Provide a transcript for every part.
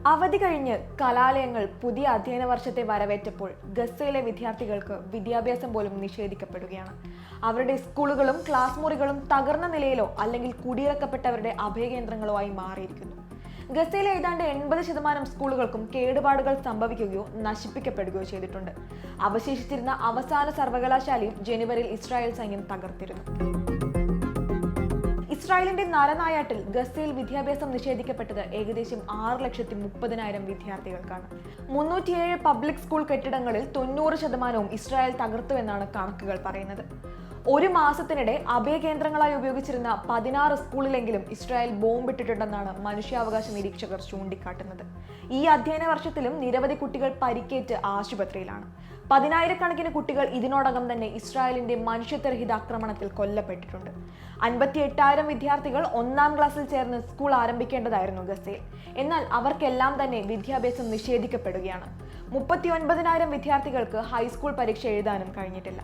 അവധി കഴിഞ്ഞ് കലാലയങ്ങൾ പുതിയ അധ്യയന വർഷത്തെ വരവേറ്റപ്പോൾ ഗസയിലെ വിദ്യാർത്ഥികൾക്ക് വിദ്യാഭ്യാസം പോലും നിഷേധിക്കപ്പെടുകയാണ്. അവരുടെ സ്കൂളുകളും ക്ലാസ് മുറികളും തകർന്ന നിലയിലോ അല്ലെങ്കിൽ കുടിയിറക്കപ്പെട്ടവരുടെ അഭയകേന്ദ്രങ്ങളോ ആയി മാറിയിരിക്കുന്നു. ഗസയിലെ ഏതാണ്ട് 80% സ്കൂളുകൾക്കും കേടുപാടുകൾ സംഭവിക്കുകയോ നശിപ്പിക്കപ്പെടുകയോ ചെയ്തിട്ടുണ്ട്. അവശേഷിച്ചിരുന്ന അവസാന സർവകലാശാലയും ജനുവരിയിൽ ഇസ്രായേൽ സൈന്യം തകർത്തിരുന്നു. ഇസ്രായേലിന്റെ നരനായാട്ടിൽ ഗസയിൽ വിദ്യാഭ്യാസം നിഷേധിക്കപ്പെട്ടത് ഏകദേശം 6,30,000 വിദ്യാർത്ഥികൾക്കാണ്. 307 പബ്ലിക് സ്കൂൾ കെട്ടിടങ്ങളിൽ 90% ഇസ്രായേൽ തകർത്തുവെന്നാണ് കണക്കുകൾ പറയുന്നത്. ഒരു മാസത്തിനിടെ അഭയകേന്ദ്രങ്ങളായി ഉപയോഗിച്ചിരുന്ന 16 സ്കൂളിലെങ്കിലും ഇസ്രായേൽ ബോംബിട്ടിട്ടുണ്ടെന്നാണ് മനുഷ്യാവകാശ നിരീക്ഷകർ ചൂണ്ടിക്കാട്ടുന്നത്. ഈ അധ്യയന വർഷത്തിലും നിരവധി കുട്ടികൾ പരിക്കേറ്റ് ആശുപത്രിയിലാണ്. 10,000-കണക്കിന് കുട്ടികൾ ഇതിനോടകം തന്നെ ഇസ്രായേലിന്റെ മനുഷ്യത്വരഹിത ആക്രമണത്തിൽ കൊല്ലപ്പെട്ടിട്ടുണ്ട്. 58,000 വിദ്യാർത്ഥികൾ 1-ാം ക്ലാസ്സിൽ ചേർന്ന് സ്കൂൾ ആരംഭിക്കേണ്ടതായിരുന്നു ഗസയിൽ. എന്നാൽ അവർക്കെല്ലാം തന്നെ വിദ്യാഭ്യാസം നിഷേധിക്കപ്പെടുകയാണ്. 39,000 വിദ്യാർത്ഥികൾക്ക് ഹൈസ്കൂൾ പരീക്ഷ എഴുതാനും കഴിഞ്ഞിട്ടില്ല.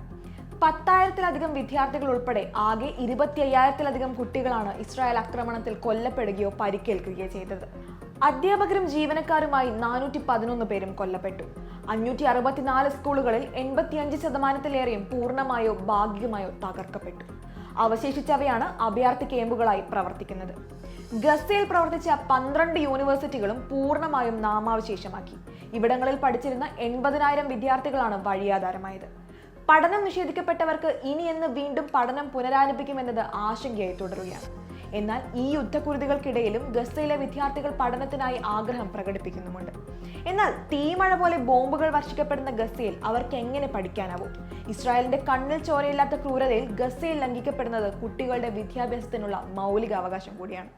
10,000-ലധികം വിദ്യാർത്ഥികൾ ഉൾപ്പെടെ ആകെ 25,000-ലധികം കുട്ടികളാണ് ഇസ്രായേൽ ആക്രമണത്തിൽ കൊല്ലപ്പെടുകയോ പരിക്കേൽക്കുകയോ ചെയ്തത്. അധ്യാപകരും ജീവനക്കാരുമായി 411 പേരും കൊല്ലപ്പെട്ടു. 564 സ്കൂളുകളിൽ 85%-ലേറെയും പൂർണ്ണമായോ ഭാഗികമായോ തകർക്കപ്പെട്ടു. അവശേഷിച്ചവയാണ് അഭയാർത്ഥി ക്യാമ്പുകളായി പ്രവർത്തിക്കുന്നത്. ഗസയിൽ പ്രവർത്തിച്ച 12 യൂണിവേഴ്സിറ്റികളും പൂർണ്ണമായും നാമാവശേഷമാക്കി. ഇവിടങ്ങളിൽ പഠിച്ചിരുന്ന 80,000 വിദ്യാർത്ഥികളാണ് വഴിയാധാരമായത്. പഠനം നിഷേധിക്കപ്പെട്ടവർക്ക് ഇനി എന്ന് വീണ്ടും പഠനം പുനരാരംഭിക്കുമെന്നത് ആശങ്കയായി തുടരുകയാണ്. എന്നാൽ ഈ യുദ്ധക്കുരുതികൾക്കിടയിലും ഗസയിലെ വിദ്യാർത്ഥികൾ പഠനത്തിനായി ആഗ്രഹം പ്രകടിപ്പിക്കുന്നുമുണ്ട്. എന്നാൽ തീമഴ പോലെ ബോംബുകൾ വർഷിക്കപ്പെടുന്ന ഗസയിൽ അവർക്ക് എങ്ങനെ പഠിക്കാനാവും? ഇസ്രായേലിന്റെ കണ്ണിൽ ചോരയില്ലാത്ത ക്രൂരതയിൽ ഗസയിൽ ലംഘിക്കപ്പെടുന്നത് കുട്ടികളുടെ വിദ്യാഭ്യാസത്തിനുള്ള മൗലിക അവകാശം കൂടിയാണ്.